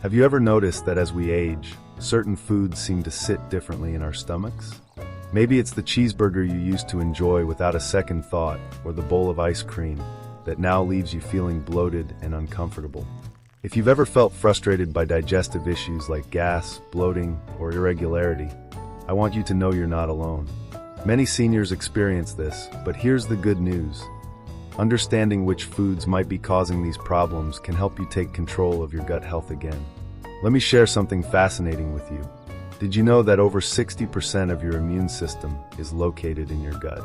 Have you ever noticed that as we age, certain foods seem to sit differently in our stomachs? Maybe it's the cheeseburger you used to enjoy without a second thought, or the bowl of ice cream that now leaves you feeling bloated and uncomfortable. If you've ever felt frustrated by digestive issues like gas, bloating, or irregularity, I want you to know you're not alone. Many seniors experience this, but here's the good news. Understanding which foods might be causing these problems can help you take control of your gut health again. Let me share something fascinating with you. Did you know that over 60% of your immune system is located in your gut?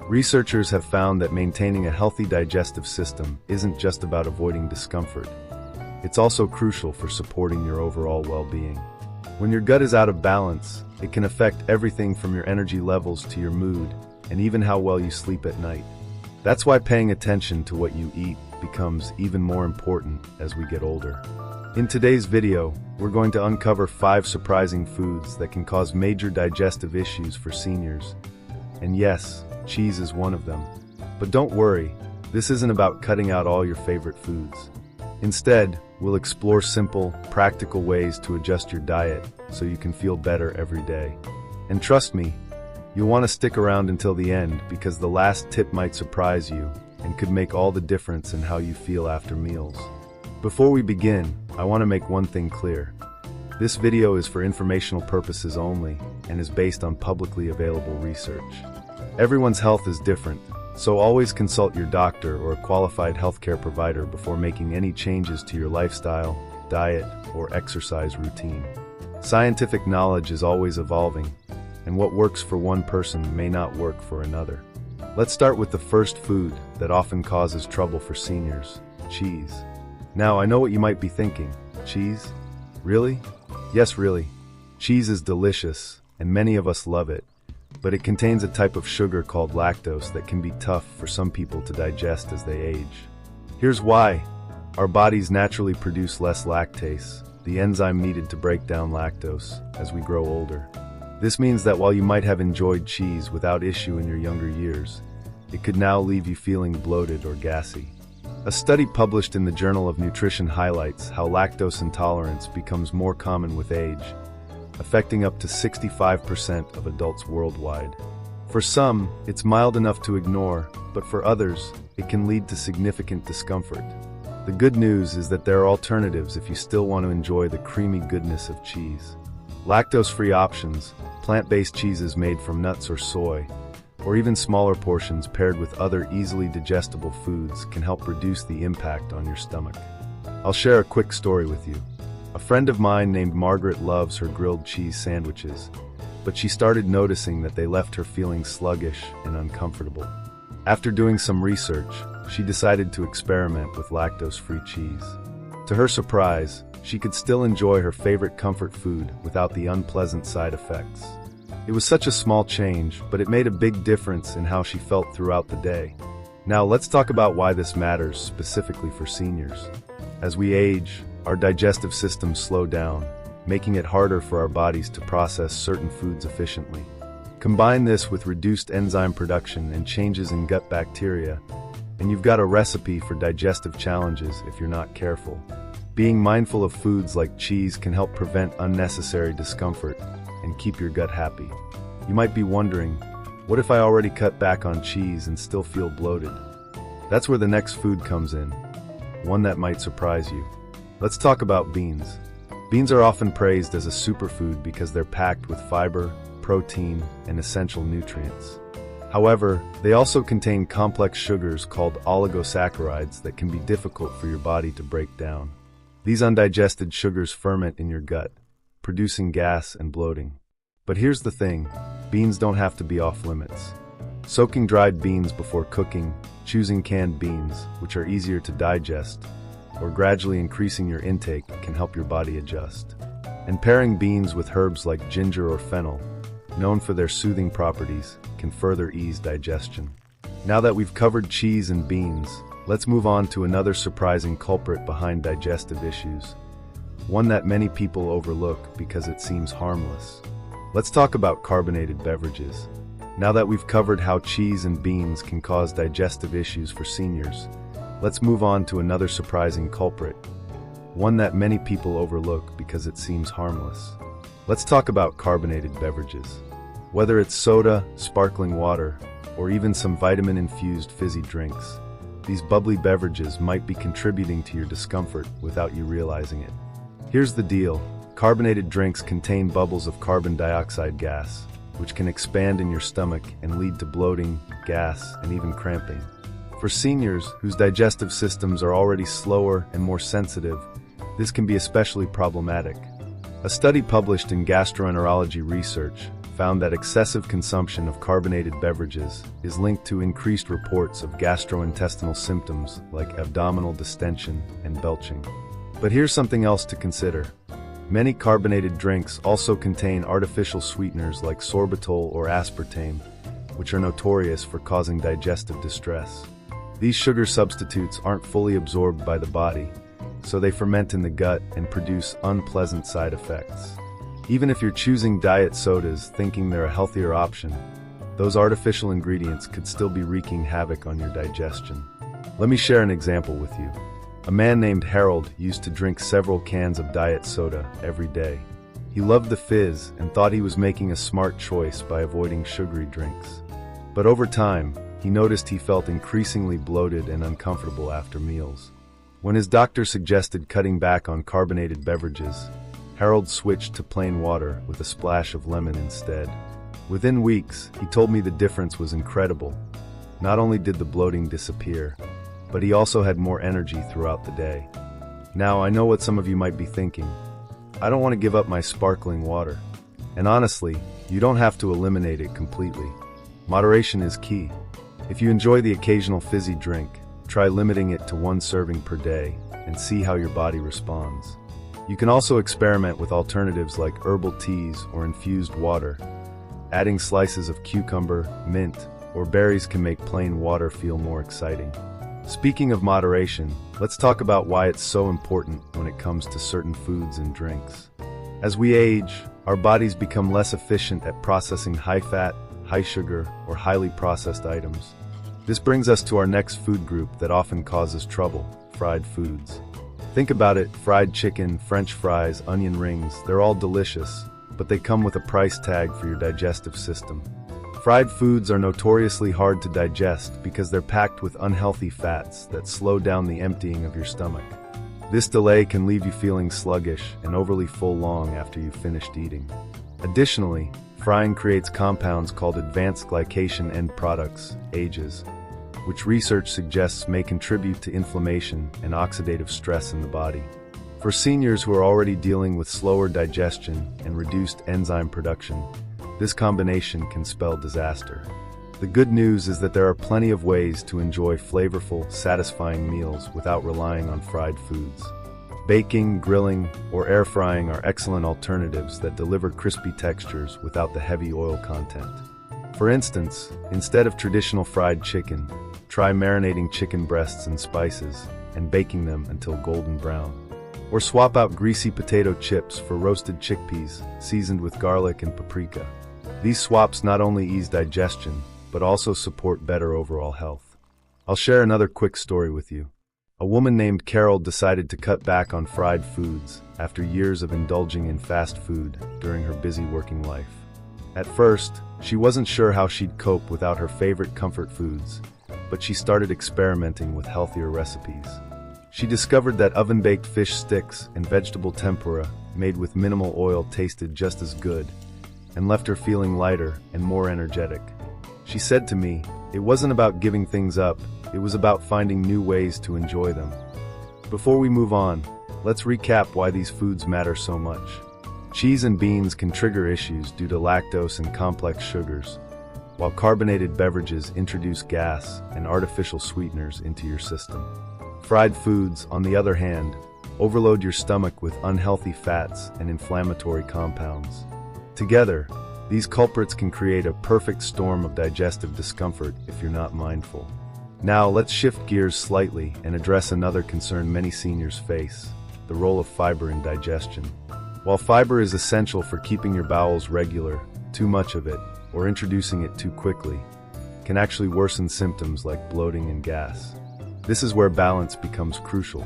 Researchers have found that maintaining a healthy digestive system isn't just about avoiding discomfort. It's also crucial for supporting your overall well-being. When your gut is out of balance, it can affect everything from your energy levels to your mood, and even how well you sleep at night. That's why paying attention to what you eat becomes even more important as we get older. In today's video, we're going to uncover 5 surprising foods that can cause major digestive issues for seniors. And yes, cheese is one of them. But don't worry, this isn't about cutting out all your favorite foods. Instead, we'll explore simple, practical ways to adjust your diet so you can feel better every day. And trust me, you'll want to stick around until the end because the last tip might surprise you and could make all the difference in how you feel after meals. Before we begin, I want to make one thing clear. This video is for informational purposes only and is based on publicly available research. Everyone's health is different, so always consult your doctor or a qualified healthcare provider before making any changes to your lifestyle, diet, or exercise routine. Scientific knowledge is always evolving, and what works for one person may not work for another. Let's start with the first food that often causes trouble for seniors: cheese. Now, I know what you might be thinking. Cheese? Really? Yes, really. Cheese is delicious, and many of us love it. But it contains a type of sugar called lactose that can be tough for some people to digest as they age. Here's why. Our bodies naturally produce less lactase, the enzyme needed to break down lactose, as we grow older. This means that while you might have enjoyed cheese without issue in your younger years, it could now leave you feeling bloated or gassy. A study published in the Journal of Nutrition highlights how lactose intolerance becomes more common with age, affecting up to 65% of adults worldwide. For some, it's mild enough to ignore, but for others, it can lead to significant discomfort. The good news is that there are alternatives if you still want to enjoy the creamy goodness of cheese. Lactose-free options, plant-based cheeses made from nuts or soy, or even smaller portions paired with other easily digestible foods can help reduce the impact on your stomach. I'll share a quick story with you. A friend of mine named Margaret loves her grilled cheese sandwiches, but she started noticing that they left her feeling sluggish and uncomfortable. After doing some research, she decided to experiment with lactose-free cheese. To her surprise, she could still enjoy her favorite comfort food without the unpleasant side effects. It was such a small change, but it made a big difference in how she felt throughout the day. Now let's talk about why this matters specifically for seniors. As we age, our digestive systems slow down, making it harder for our bodies to process certain foods efficiently. Combine this with reduced enzyme production and changes in gut bacteria, and you've got a recipe for digestive challenges if you're not careful. Being mindful of foods like cheese can help prevent unnecessary discomfort and keep your gut happy. You might be wondering, what if I already cut back on cheese and still feel bloated? That's where the next food comes in, one that might surprise you. Let's talk about beans. Beans are often praised as a superfood because they're packed with fiber, protein, and essential nutrients. However, they also contain complex sugars called oligosaccharides that can be difficult for your body to break down. These undigested sugars ferment in your gut, producing gas and bloating. But here's the thing, beans don't have to be off limits. Soaking dried beans before cooking, choosing canned beans, which are easier to digest, or gradually increasing your intake can help your body adjust. And pairing beans with herbs like ginger or fennel, known for their soothing properties, can further ease digestion. Now that we've covered cheese and beans, let's move on to another surprising culprit behind digestive issues, one that many people overlook because it seems harmless. Let's talk about carbonated beverages. Now that we've covered how cheese and beans can cause digestive issues for seniors, let's move on to another surprising culprit: one that many people overlook because it seems harmless. Let's talk about carbonated beverages. Whether it's soda, sparkling water, or even some vitamin-infused fizzy drinks, these bubbly beverages might be contributing to your discomfort without you realizing it. Here's the deal. Carbonated drinks contain bubbles of carbon dioxide gas, which can expand in your stomach and lead to bloating, gas, and even cramping. For seniors whose digestive systems are already slower and more sensitive, this can be especially problematic. A study published in Gastroenterology Research found that excessive consumption of carbonated beverages is linked to increased reports of gastrointestinal symptoms like abdominal distension and belching. But here's something else to consider. Many carbonated drinks also contain artificial sweeteners like sorbitol or aspartame, which are notorious for causing digestive distress. These sugar substitutes aren't fully absorbed by the body, so they ferment in the gut and produce unpleasant side effects. Even if you're choosing diet sodas thinking they're a healthier option, those artificial ingredients could still be wreaking havoc on your digestion. Let me share an example with you. A man named Harold used to drink several cans of diet soda every day. He loved the fizz and thought he was making a smart choice by avoiding sugary drinks. But over time, he noticed he felt increasingly bloated and uncomfortable after meals. When his doctor suggested cutting back on carbonated beverages, Harold switched to plain water with a splash of lemon instead. Within weeks, he told me the difference was incredible. Not only did the bloating disappear, but he also had more energy throughout the day. Now, I know what some of you might be thinking. I don't want to give up my sparkling water. And honestly, you don't have to eliminate it completely. Moderation is key. If you enjoy the occasional fizzy drink, try limiting it to 1 serving per day and see how your body responds. You can also experiment with alternatives like herbal teas or infused water. Adding slices of cucumber, mint, or berries can make plain water feel more exciting. Speaking of moderation, let's talk about why it's so important when it comes to certain foods and drinks. As we age, our bodies become less efficient at processing high-fat, high-sugar, or highly processed items. This brings us to our next food group that often causes trouble: fried foods. Think about it: fried chicken, French fries, onion rings, they're all delicious, but they come with a price tag for your digestive system. Fried foods are notoriously hard to digest because they're packed with unhealthy fats that slow down the emptying of your stomach. This delay can leave you feeling sluggish and overly full long after you've finished eating. Additionally, frying creates compounds called advanced glycation end products, AGEs, which research suggests may contribute to inflammation and oxidative stress in the body. For seniors who are already dealing with slower digestion and reduced enzyme production, this combination can spell disaster. The good news is that there are plenty of ways to enjoy flavorful, satisfying meals without relying on fried foods. Baking, grilling, or air frying are excellent alternatives that deliver crispy textures without the heavy oil content. For instance, instead of traditional fried chicken, try marinating chicken breasts in spices and baking them until golden brown. Or swap out greasy potato chips for roasted chickpeas seasoned with garlic and paprika. These swaps not only ease digestion, but also support better overall health. I'll share another quick story with you. A woman named Carol decided to cut back on fried foods after years of indulging in fast food during her busy working life. At first, she wasn't sure how she'd cope without her favorite comfort foods, but she started experimenting with healthier recipes. She discovered that oven-baked fish sticks and vegetable tempura made with minimal oil tasted just as good, and left her feeling lighter and more energetic. She said to me, "It wasn't about giving things up, it was about finding new ways to enjoy them." Before we move on, let's recap why these foods matter so much. Cheese and beans can trigger issues due to lactose and complex sugars, while carbonated beverages introduce gas and artificial sweeteners into your system. Fried foods, on the other hand, overload your stomach with unhealthy fats and inflammatory compounds. Together, these culprits can create a perfect storm of digestive discomfort if you're not mindful. Now, let's shift gears slightly and address another concern many seniors face: the role of fiber in digestion. While fiber is essential for keeping your bowels regular, too much of it, or introducing it too quickly, can actually worsen symptoms like bloating and gas. This is where balance becomes crucial.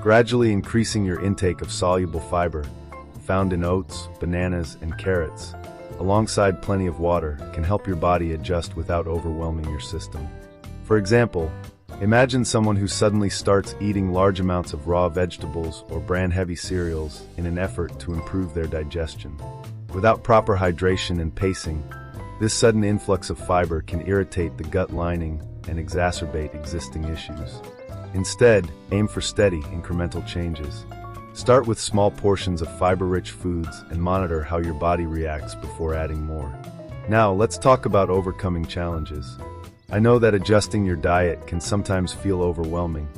Gradually increasing your intake of soluble fiber, found in oats, bananas, and carrots, alongside plenty of water, can help your body adjust without overwhelming your system. For example, imagine someone who suddenly starts eating large amounts of raw vegetables or bran-heavy cereals in an effort to improve their digestion. Without proper hydration and pacing, this sudden influx of fiber can irritate the gut lining and exacerbate existing issues. Instead, aim for steady, incremental changes. Start with small portions of fiber-rich foods and monitor how your body reacts before adding more. Now, let's talk about overcoming challenges. I know that adjusting your diet can sometimes feel overwhelming,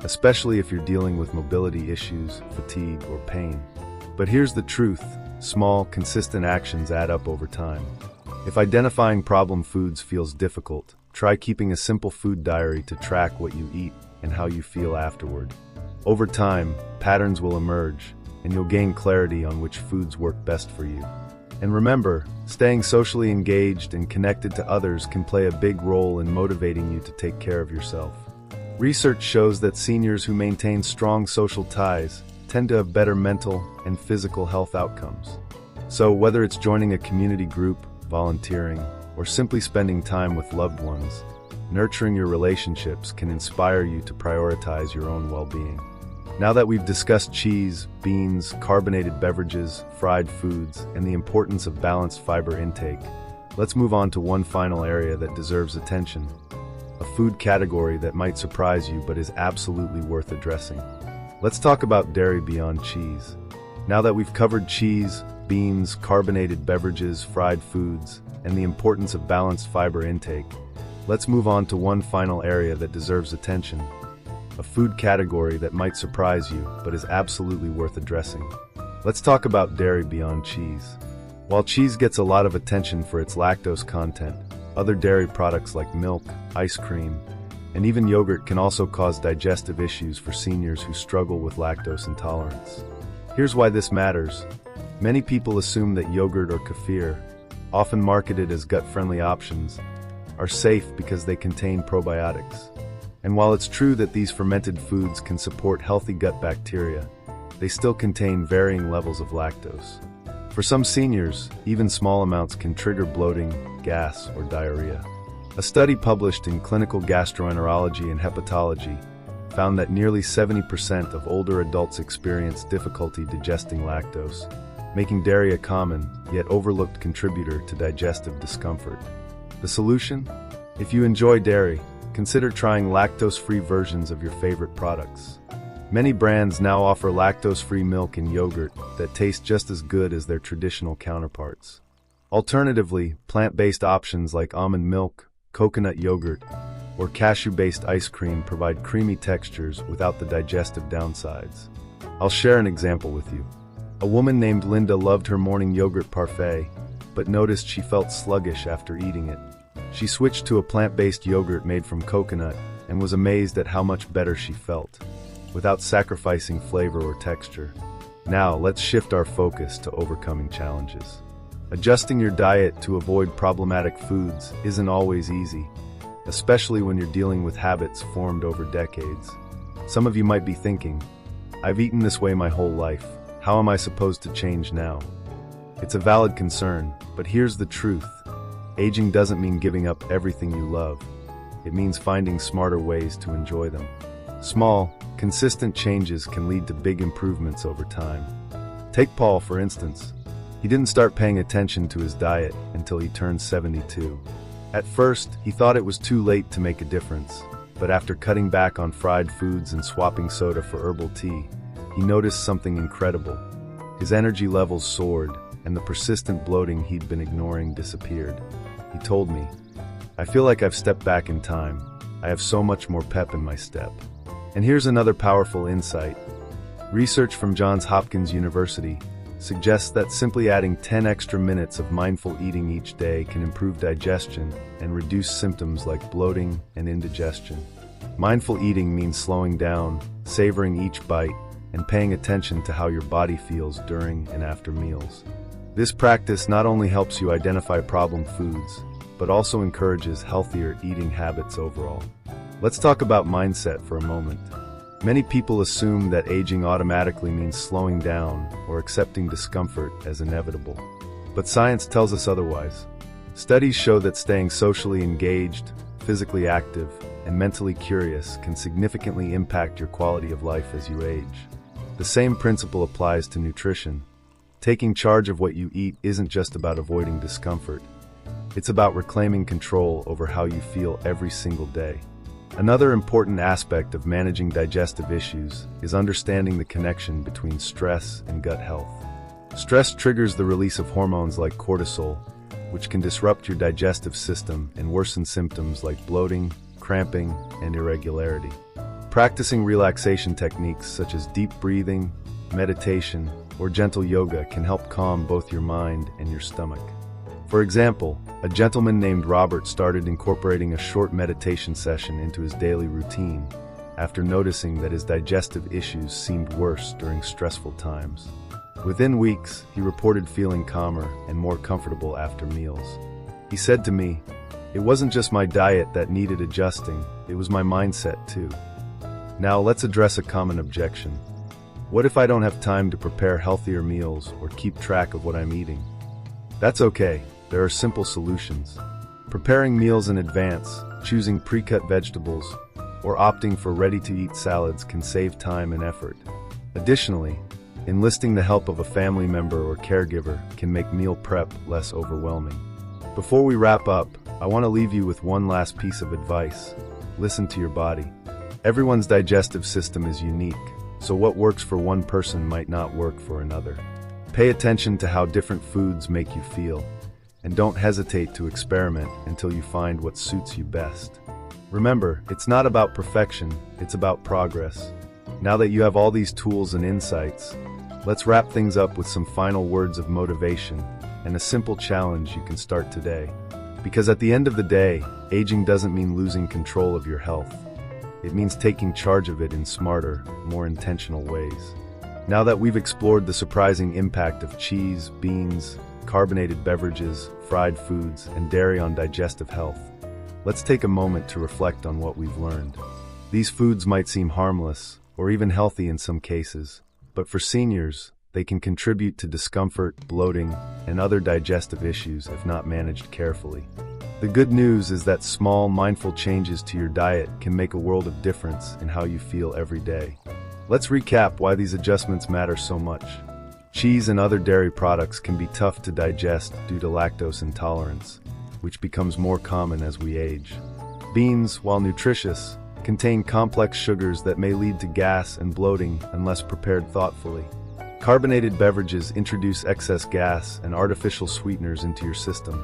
especially if you're dealing with mobility issues, fatigue, or pain. But here's the truth: small, consistent actions add up over time. If identifying problem foods feels difficult, try keeping a simple food diary to track what you eat and how you feel afterward. Over time, patterns will emerge, and you'll gain clarity on which foods work best for you. And remember, staying socially engaged and connected to others can play a big role in motivating you to take care of yourself. Research shows that seniors who maintain strong social ties tend to have better mental and physical health outcomes. So whether it's joining a community group, volunteering, or simply spending time with loved ones, nurturing your relationships can inspire you to prioritize your own well-being. Now that we've discussed cheese, beans, carbonated beverages, fried foods, and the importance of balanced fiber intake, let's move on to one final area that deserves attention. A food category that might surprise you but is absolutely worth addressing. Let's talk about dairy beyond cheese. Now that we've covered cheese, beans, carbonated beverages, fried foods, and the importance of balanced fiber intake, let's move on to one final area that deserves attention. A food category that might surprise you, but is absolutely worth addressing. Let's talk about dairy beyond cheese. While cheese gets a lot of attention for its lactose content, other dairy products like milk, ice cream, and even yogurt can also cause digestive issues for seniors who struggle with lactose intolerance. Here's why this matters. Many people assume that yogurt or kefir, often marketed as gut-friendly options, are safe because they contain probiotics. And while it's true that these fermented foods can support healthy gut bacteria, they still contain varying levels of lactose. For some seniors, even small amounts can trigger bloating, gas, or diarrhea. A study published in Clinical Gastroenterology and Hepatology found that nearly 70% of older adults experience difficulty digesting lactose, making dairy a common, yet overlooked contributor to digestive discomfort. The solution? If you enjoy dairy, consider trying lactose-free versions of your favorite products. Many brands now offer lactose-free milk and yogurt that taste just as good as their traditional counterparts. Alternatively, plant-based options like almond milk, coconut yogurt, or cashew-based ice cream provide creamy textures without the digestive downsides. I'll share an example with you. A woman named Linda loved her morning yogurt parfait, but noticed she felt sluggish after eating it. She switched to a plant-based yogurt made from coconut and was amazed at how much better she felt, without sacrificing flavor or texture. Now, let's shift our focus to overcoming challenges. Adjusting your diet to avoid problematic foods isn't always easy, especially when you're dealing with habits formed over decades. Some of you might be thinking, I've eaten this way my whole life. How am I supposed to change now? It's a valid concern, but here's the truth. Aging doesn't mean giving up everything you love. It means finding smarter ways to enjoy them. Small, consistent changes can lead to big improvements over time. Take Paul, for instance. He didn't start paying attention to his diet until he turned 72. At first, he thought it was too late to make a difference, but after cutting back on fried foods and swapping soda for herbal tea, he noticed something incredible. His energy levels soared, and the persistent bloating he'd been ignoring disappeared. He told me, "I feel like I've stepped back in time. I have so much more pep in my step." And here's another powerful insight. Research from Johns Hopkins University suggests that simply adding 10 extra minutes of mindful eating each day can improve digestion and reduce symptoms like bloating and indigestion. Mindful eating means slowing down, savoring each bite, and paying attention to how your body feels during and after meals. This practice not only helps you identify problem foods, but also encourages healthier eating habits overall. Let's talk about mindset for a moment. Many people assume that aging automatically means slowing down or accepting discomfort as inevitable. But science tells us otherwise. Studies show that staying socially engaged, physically active, and mentally curious can significantly impact your quality of life as you age. The same principle applies to nutrition. Taking charge of what you eat isn't just about avoiding discomfort. It's about reclaiming control over how you feel every single day. Another important aspect of managing digestive issues is understanding the connection between stress and gut health. Stress triggers the release of hormones like cortisol, which can disrupt your digestive system and worsen symptoms like bloating, cramping, and irregularity. Practicing relaxation techniques such as deep breathing, meditation, or gentle yoga can help calm both your mind and your stomach. For example, a gentleman named Robert started incorporating a short meditation session into his daily routine after noticing that his digestive issues seemed worse during stressful times. Within weeks, he reported feeling calmer and more comfortable after meals. He said to me, "It wasn't just my diet that needed adjusting, it was my mindset too." Now let's address a common objection. What if I don't have time to prepare healthier meals or keep track of what I'm eating? That's okay. There are simple solutions. Preparing meals in advance, choosing pre-cut vegetables, or opting for ready-to-eat salads can save time and effort. Additionally, enlisting the help of a family member or caregiver can make meal prep less overwhelming. Before we wrap up, I want to leave you with one last piece of advice. Listen to your body. Everyone's digestive system is unique, so what works for one person might not work for another. Pay attention to how different foods make you feel, and don't hesitate to experiment until you find what suits you best. Remember, it's not about perfection, it's about progress. Now that you have all these tools and insights, let's wrap things up with some final words of motivation and a simple challenge you can start today. Because at the end of the day, aging doesn't mean losing control of your health. It means taking charge of it in smarter, more intentional ways. Now that we've explored the surprising impact of cheese, beans, carbonated beverages, fried foods, and dairy on digestive health, let's take a moment to reflect on what we've learned. These foods might seem harmless, or even healthy in some cases, but for seniors, they can contribute to discomfort, bloating, and other digestive issues if not managed carefully. The good news is that small, mindful changes to your diet can make a world of difference in how you feel every day. Let's recap why these adjustments matter so much. Cheese and other dairy products can be tough to digest due to lactose intolerance, which becomes more common as we age. Beans, while nutritious, contain complex sugars that may lead to gas and bloating unless prepared thoughtfully. Carbonated beverages introduce excess gas and artificial sweeteners into your system,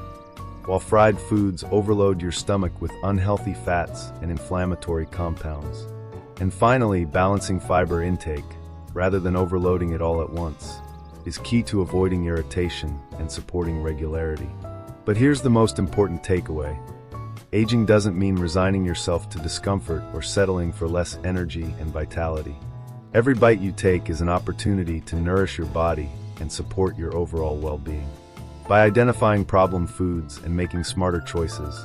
while fried foods overload your stomach with unhealthy fats and inflammatory compounds. And finally, balancing fiber intake, rather than overloading it all at once, is key to avoiding irritation and supporting regularity. But here's the most important takeaway. Aging doesn't mean resigning yourself to discomfort or settling for less energy and vitality. Every bite you take is an opportunity to nourish your body and support your overall well-being. By identifying problem foods and making smarter choices,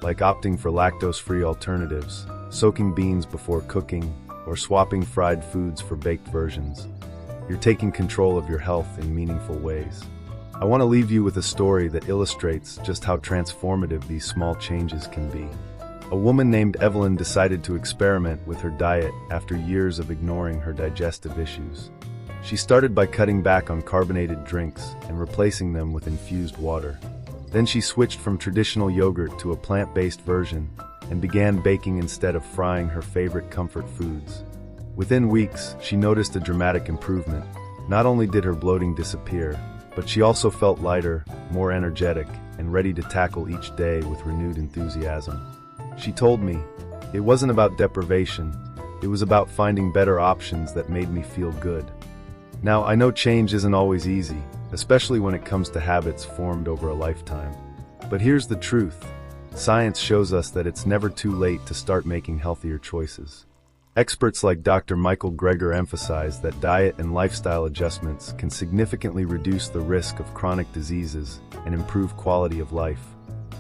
like opting for lactose-free alternatives, soaking beans before cooking, or swapping fried foods for baked versions, you're taking control of your health in meaningful ways. I want to leave you with a story that illustrates just how transformative these small changes can be. A woman named Evelyn decided to experiment with her diet after years of ignoring her digestive issues. She started by cutting back on carbonated drinks and replacing them with infused water. Then she switched from traditional yogurt to a plant-based version and began baking instead of frying her favorite comfort foods. Within weeks, she noticed a dramatic improvement. Not only did her bloating disappear, but she also felt lighter, more energetic, and ready to tackle each day with renewed enthusiasm. She told me, "It wasn't about deprivation, it was about finding better options that made me feel good." Now, I know change isn't always easy, especially when it comes to habits formed over a lifetime. But here's the truth. Science shows us that it's never too late to start making healthier choices. Experts like Dr. Michael Greger emphasize that diet and lifestyle adjustments can significantly reduce the risk of chronic diseases and improve quality of life,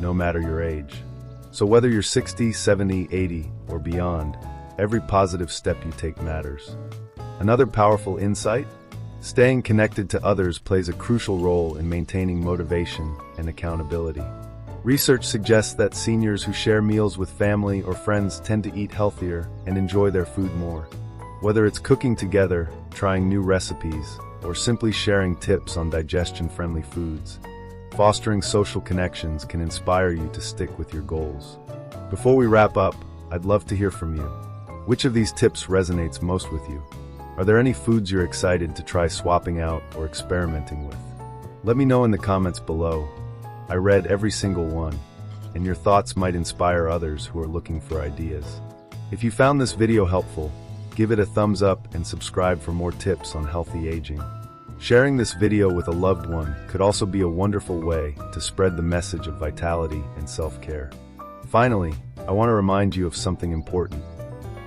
no matter your age. So whether you're 60, 70, 80, or beyond, every positive step you take matters. Another powerful insight? Staying connected to others plays a crucial role in maintaining motivation and accountability. Research suggests that seniors who share meals with family or friends tend to eat healthier and enjoy their food more. Whether it's cooking together, trying new recipes, or simply sharing tips on digestion-friendly foods, fostering social connections can inspire you to stick with your goals. Before we wrap up, I'd love to hear from you. Which of these tips resonates most with you? Are there any foods you're excited to try swapping out or experimenting with? Let me know in the comments below. I read every single one, and your thoughts might inspire others who are looking for ideas. If you found this video helpful, give it a thumbs up and subscribe for more tips on healthy aging. Sharing this video with a loved one could also be a wonderful way to spread the message of vitality and self-care. Finally, I want to remind you of something important.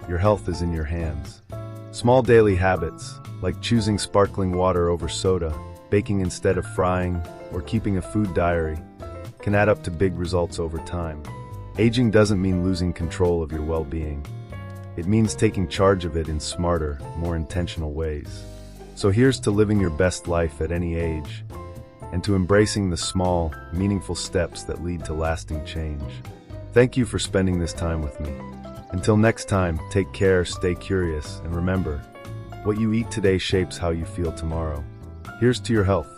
Your health is in your hands. Small daily habits, like choosing sparkling water over soda, baking instead of frying, or keeping a food diary, can add up to big results over time. Aging doesn't mean losing control of your well-being. It means taking charge of it in smarter, more intentional ways. So here's to living your best life at any age, and to embracing the small, meaningful steps that lead to lasting change. Thank you for spending this time with me. Until next time, take care, stay curious, and remember, what you eat today shapes how you feel tomorrow. Here's to your health.